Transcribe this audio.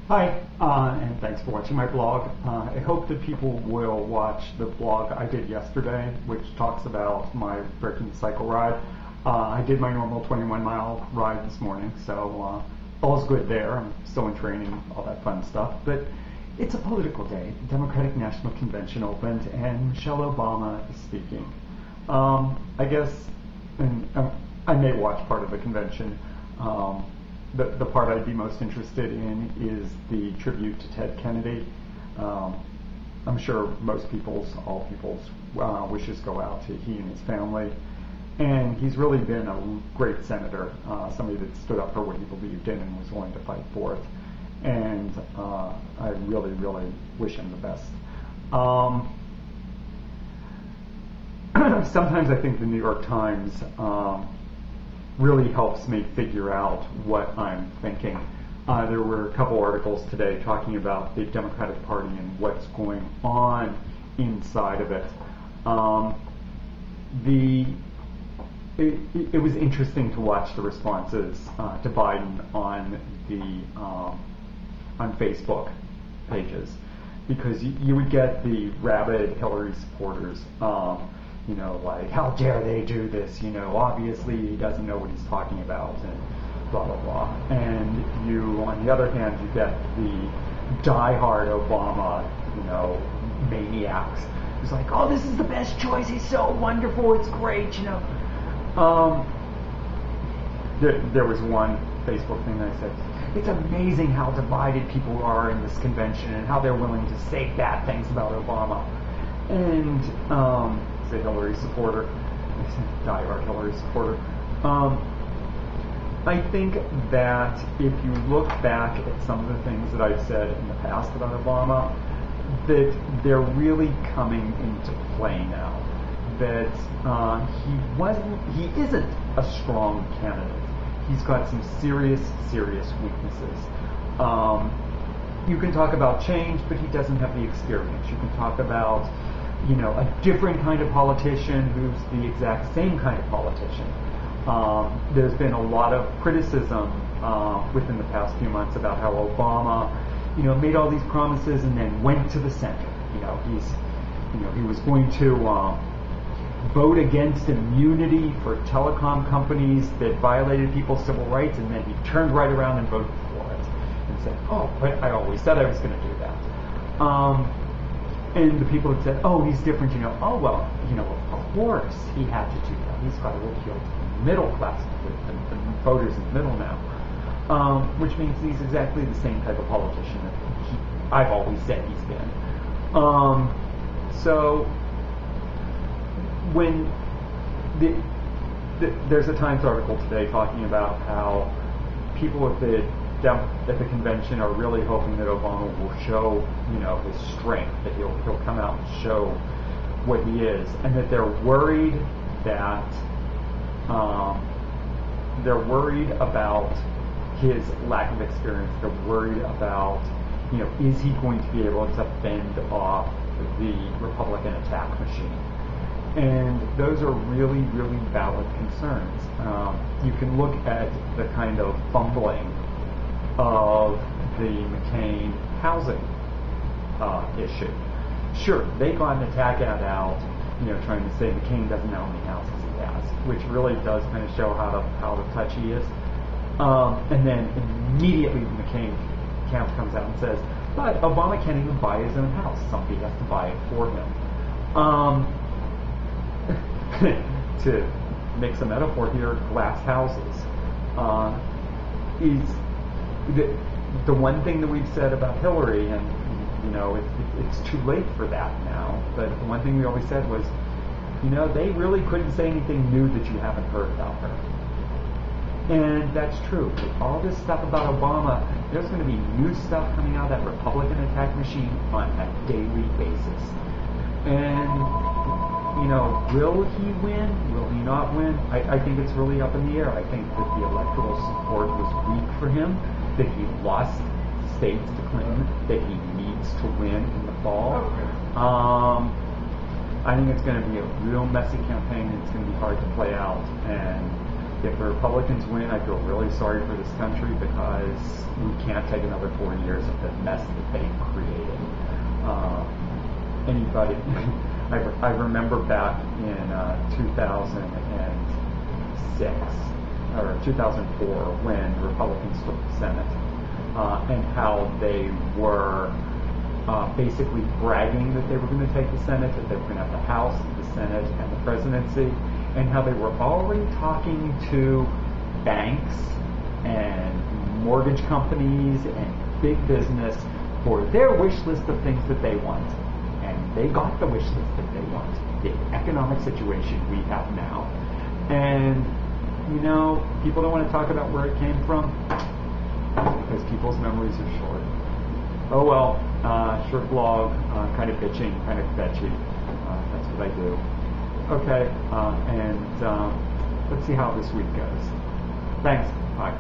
Hi, and thanks for watching my blog. I hope that people will watch the blog I did yesterday, which talks about my breaking cycle ride. I did my normal 21-mile ride this morning, so all's good there. I'm still in training, all that fun stuff. But it's a political day. The Democratic National Convention opened, and Michelle Obama is speaking. I guess, and I may watch part of the convention. The part I'd be most interested in is the tribute to Ted Kennedy. I'm sure all people's wishes go out to he and his family. And he's really been a great senator, somebody that stood up for what he believed in and was willing to fight for it. And I really, really wish him the best. Sometimes I think the New York Times really helps me figure out what I'm thinking. There were a couple articles today talking about the Democratic Party and what's going on inside of it. It was interesting to watch the responses to Biden on Facebook pages, because you would get the rabid Hillary supporters. Like, how dare they do this? Obviously he doesn't know what he's talking about, and blah, blah, blah. And you, on the other hand, you get the diehard Obama, maniacs. It's like, oh, this is the best choice. He's so wonderful. It's great, There was one Facebook thing that I said, it's amazing how divided people are in this convention and how they're willing to say bad things about Obama. And, a Hillary supporter, diehard Hillary supporter. I think that if you look back at some of the things that I've said in the past about Obama, that they're really coming into play now. That he isn't a strong candidate. He's got some serious, serious weaknesses. You can talk about change, but he doesn't have the experience. You can talk about a different kind of politician who's the exact same kind of politician. There's been a lot of criticism within the past few months about how Obama, made all these promises and then went to the center. He was going to vote against immunity for telecom companies that violated people's civil rights, and then he turned right around and voted for it and said, "Oh, but I always said I was going to do that." And the people had said, oh, he's different, oh, well, of course he had to do that. He's got to appeal to the middle class, the voters in the middle now. Which means he's exactly the same type of politician that I've always said he's been. So, when there's a Times article today talking about how people at the convention are really hoping that Obama will show, his strength, that he'll come out and show what he is, and that they're worried about his lack of experience. They're worried about, is he going to be able to fend off the Republican attack machine? And those are really, really valid concerns. You can look at the kind of fumbling of the McCain housing issue. Sure, they got an attack ad out, trying to say McCain doesn't know how many houses he has, which really does kind of show how touchy he is. And then immediately the McCain camp comes out and says, but Obama can't even buy his own house. Somebody has to buy it for him. To mix a metaphor here, glass houses is the one thing that we've said about Hillary, and it's too late for that now, but the one thing we always said was, they really couldn't say anything new that you haven't heard about her. And that's true. With all this stuff about Obama, there's going to be new stuff coming out of that Republican attack machine on a daily basis. And will he win? Will he not win? I think it's really up in the air. I think that the electoral support was weak for him, that he lost states to Clinton, that he needs to win in the fall. I think it's going to be a real messy campaign. It's going to be hard to play out. And if the Republicans win, I feel really sorry for this country because we can't take another 4 years of the mess that they created. Anybody, I remember back in 2006 or 2004 when the Republicans took the Senate, and how they were basically bragging that they were going to take the Senate, that they were going to have the House, the Senate, and the presidency, and how they were already talking to banks and mortgage companies and big business for their wish list of things that they want. And they got the wish list that they want, the economic situation we have now. And, you know, people don't want to talk about where it came from because people's memories are short. Oh well, short blog, kind of bitching, kind of fetchy. That's what I do. Okay, and let's see how this week goes. Thanks. Bye.